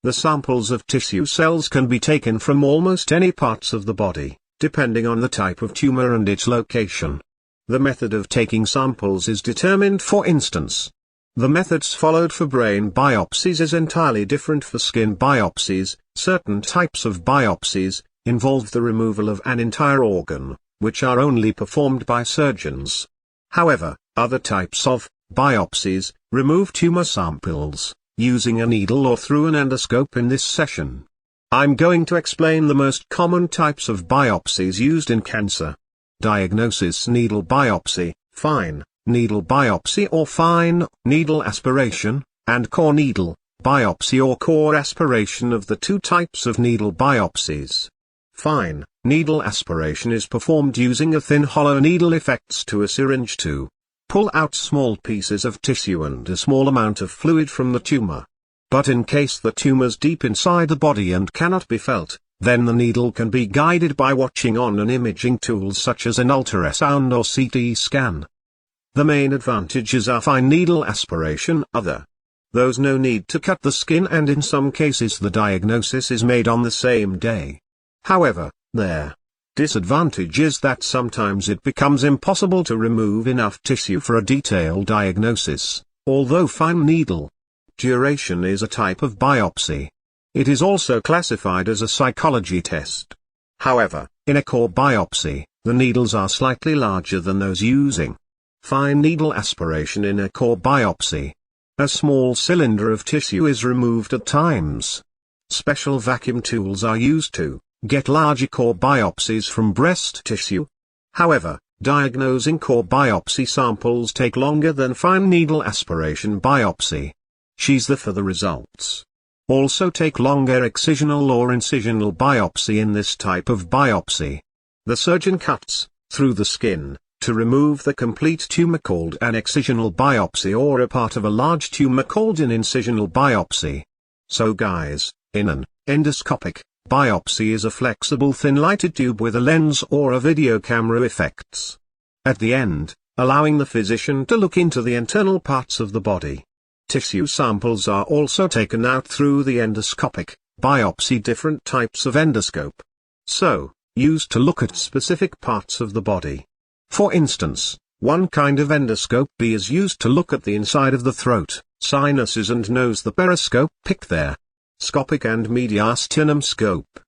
The samples of tissue cells can be taken from almost any parts of the body, depending on the type of tumor and its location. The method of taking samples is determined. For instance, the methods followed for brain biopsies is entirely different for skin biopsies. Certain types of biopsies involve the removal of an entire organ, which are only performed by surgeons. However, other types of biopsies remove tumor samples, using a needle or through an endoscope. In this session, I'm going to explain the most common types of biopsies used in cancer. Diagnosis: needle biopsy, fine needle biopsy or fine needle aspiration, and core needle biopsy or core aspiration. Of the two types of needle biopsies, fine needle aspiration is performed using a thin hollow needle affixed to a syringe to pull out small pieces of tissue and a small amount of fluid from the tumor. But in case the tumor's deep inside the body and cannot be felt, then the needle can be guided by watching on an imaging tool such as an ultrasound or CT scan. The main advantages are fine needle aspiration. There's no need to cut the skin, and in some cases the diagnosis is made on the same day. However, their disadvantage is that sometimes it becomes impossible to remove enough tissue for a detailed diagnosis. Although fine needle duration is a type of biopsy, it is also classified as a psychology test. However, in a core biopsy, the needles are slightly larger than those using fine needle aspiration. In a core biopsy, a small cylinder of tissue is removed at times. Special vacuum tools are used to get larger core biopsies from breast tissue. However, diagnosing core biopsy samples take longer than fine needle aspiration biopsy. For the results also take longer. Excisional or incisional biopsy. In this type of biopsy, the surgeon cuts through the skin to remove the complete tumor, called an excisional biopsy, or a part of a large tumor called an incisional biopsy. So guys, in an endoscopic biopsy is a flexible thin lighted tube with a lens or a video camera effects at the end, allowing the physician to look into the internal parts of the body. Tissue samples are also taken out through the endoscopic biopsy. Different types of endoscope, used to look at specific parts of the body. For instance, one kind of endoscope B is used to look at the inside of the throat, sinuses and nose. The periscope there. Scopic and mediastinum scope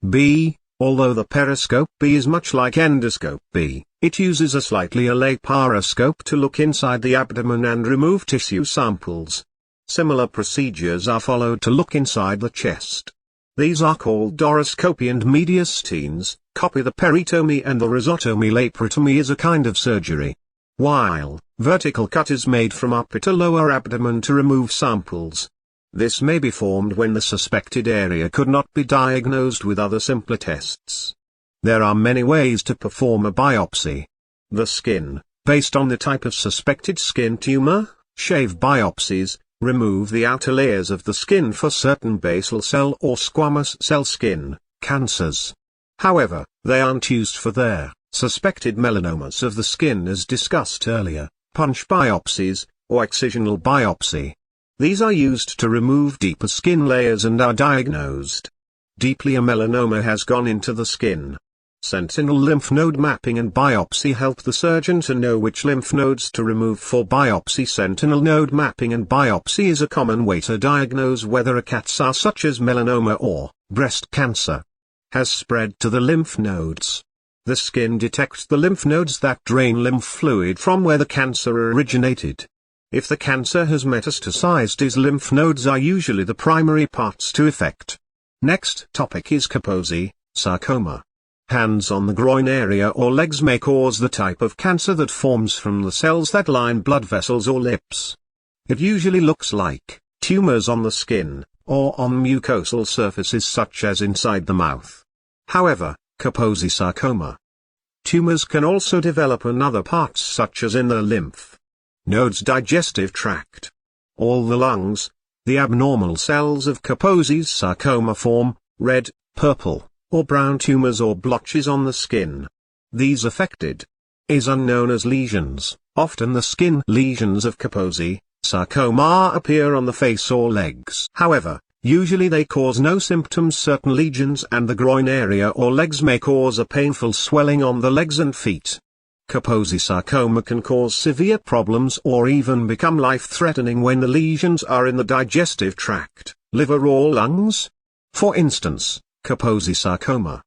B. Although the periscope B is much like endoscope B, it uses a slightly laparoscope to look inside the abdomen and remove tissue samples. Similar procedures are followed to look inside the chest. These are called doroscopy and mediastines. The peritomy and the rhizotomy. Laparotomy is a kind of surgery, while vertical cut is made from upper to lower abdomen to remove samples. This may be formed when the suspected area could not be diagnosed with other simpler tests. There are many ways to perform a biopsy. The skin, based on the type of suspected skin tumor, shave biopsies, remove the outer layers of the skin for certain basal cell or squamous cell skin cancers. However, they aren't used for their suspected melanomas of the skin as discussed earlier, punch biopsies, or excisional biopsy. These are used to remove deeper skin layers and are diagnosed deeply a melanoma has gone into the skin. Sentinel lymph node mapping and biopsy help the surgeon to know which lymph nodes to remove for biopsy. Sentinel node mapping and biopsy is a common way to diagnose whether a cancer such as melanoma or breast cancer has spread to the lymph nodes. The skin detects the lymph nodes that drain lymph fluid from where the cancer originated. If the cancer has metastasized, his lymph nodes are usually the primary parts to affect. Next topic is Kaposi sarcoma. Hands on the groin area or legs may cause the type of cancer that forms from the cells that line blood vessels or lips. It usually looks like tumors on the skin, or on mucosal surfaces such as inside the mouth. However, Kaposi sarcoma tumors can also develop in other parts such as in the lymph nodes, digestive tract, or the lungs. The abnormal cells of Kaposi's sarcoma form red, purple, or brown tumors or blotches on the skin. These affected is unknown as lesions. Often the skin lesions of Kaposi sarcoma appear on the face or legs. However, Usually they cause no symptoms. Certain lesions and the groin area or legs may cause a painful swelling on the legs and feet. Kaposi sarcoma can cause severe problems or even become life-threatening when the lesions are in the digestive tract, liver or lungs. For instance, Kaposi sarcoma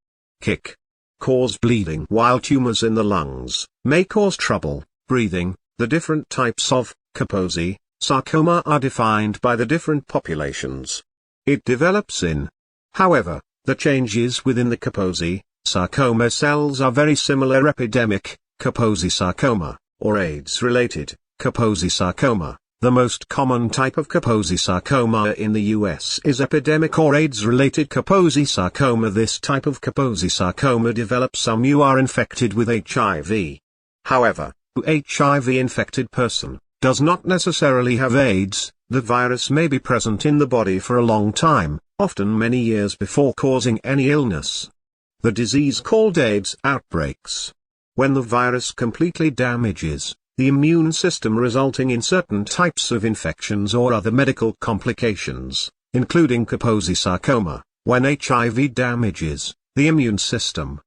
cause bleeding, while tumors in the lungs may cause trouble breathing. The different types of Kaposi sarcoma are defined by the different populations it develops in. However, the changes within the Kaposi sarcoma cells are very similar. Epidemic Kaposi sarcoma, or AIDS-related Kaposi sarcoma. The most common type of Kaposi sarcoma in the US is epidemic or AIDS-related Kaposi sarcoma. This type of Kaposi sarcoma develops some you are infected with HIV. However, an HIV-infected person does not necessarily have AIDS. The virus may be present in the body for a long time, often many years before causing any illness. The disease called AIDS outbreaks when the virus completely damages the immune system, resulting in certain types of infections or other medical complications, including Kaposi sarcoma. When HIV damages the immune system,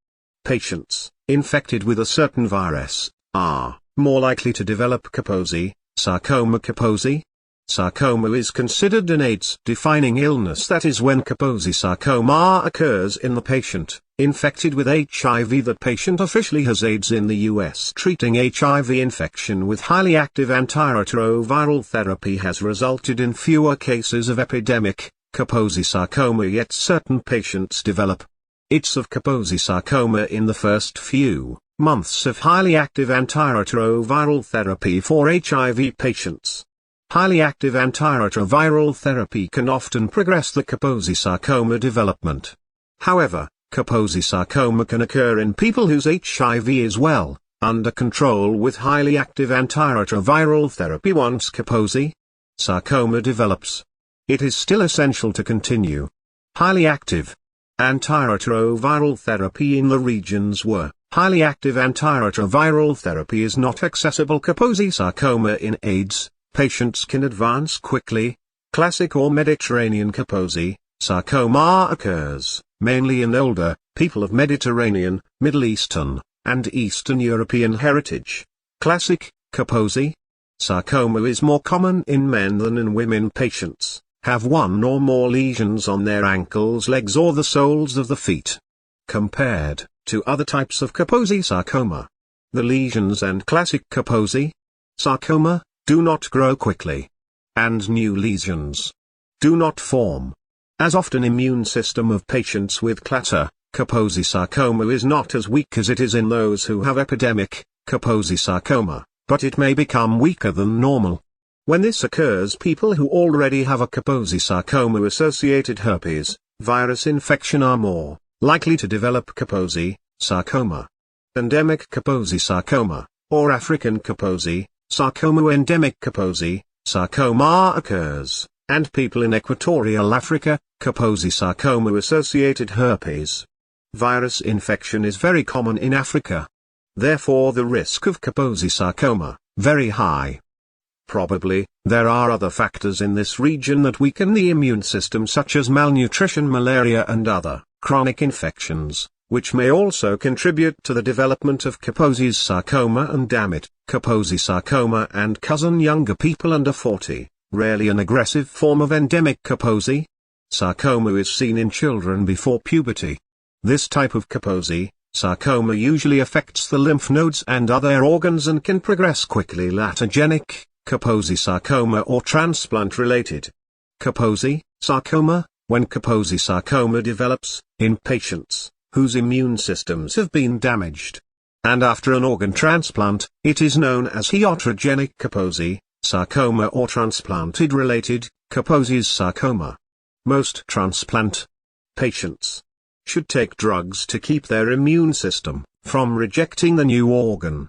patients infected with a certain virus are more likely to develop Kaposi sarcoma. Kaposi sarcoma is considered an AIDS-defining illness. That is, when Kaposi sarcoma occurs in the patient infected with HIV, that patient officially has AIDS. In the US, treating HIV infection with highly active antiretroviral therapy has resulted in fewer cases of epidemic Kaposi sarcoma, yet certain patients develop its of Kaposi sarcoma in the first few months of highly active antiretroviral therapy. For HIV patients, highly active antiretroviral therapy can often progress the Kaposi sarcoma development. However, Kaposi sarcoma can occur in people whose HIV is well under control with highly active antiretroviral therapy. Once Kaposi sarcoma develops, it is still essential to continue highly active antiretroviral therapy in the regions where highly active antiretroviral therapy is not accessible. Kaposi sarcoma in AIDS patients can advance quickly. Classic or Mediterranean Kaposi sarcoma occurs mainly in older people of Mediterranean, Middle Eastern, and Eastern European heritage. Classic Kaposi sarcoma is more common in men than in women. Patients have one or more lesions on their ankles, legs, or the soles of the feet. Compared to other types of Kaposi sarcoma, the lesions and classic Kaposi sarcoma do not grow quickly, and new lesions do not form as often. Immune system of patients with classic Kaposi sarcoma is not as weak as it is in those who have epidemic Kaposi sarcoma, but it may become weaker than normal. When this occurs, people who already have a Kaposi sarcoma associated herpes virus infection are more likely to develop Kaposi sarcoma. Endemic Kaposi sarcoma, or African Kaposi sarcoma. Endemic Kaposi sarcoma occurs, and people in equatorial Africa, Kaposi sarcoma associated herpes virus infection is very common in Africa. Therefore the risk of Kaposi sarcoma, very high. Probably, there are other factors in this region that weaken the immune system, such as malnutrition, malaria, and other chronic infections, which may also contribute to the development of Kaposi sarcoma and damage. Kaposi sarcoma and cousin younger people under 40, rarely an aggressive form of endemic Kaposi sarcoma is seen in children before puberty. This type of Kaposi sarcoma usually affects the lymph nodes and other organs and can progress quickly. Latogenic Kaposi sarcoma or transplant-related Kaposi sarcoma. When Kaposi sarcoma develops in patients whose immune systems have been damaged, and after an organ transplant, it is known as iatrogenic Kaposi sarcoma or transplanted-related Kaposi sarcoma. Most transplant patients should take drugs to keep their immune system from rejecting the new organ.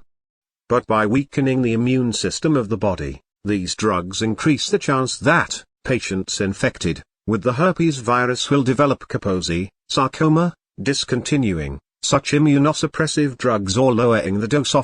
But by weakening the immune system of the body, these drugs increase the chance that patients infected with the herpes virus will develop Kaposi sarcoma. Discontinuing such immunosuppressive drugs or lowering the dose of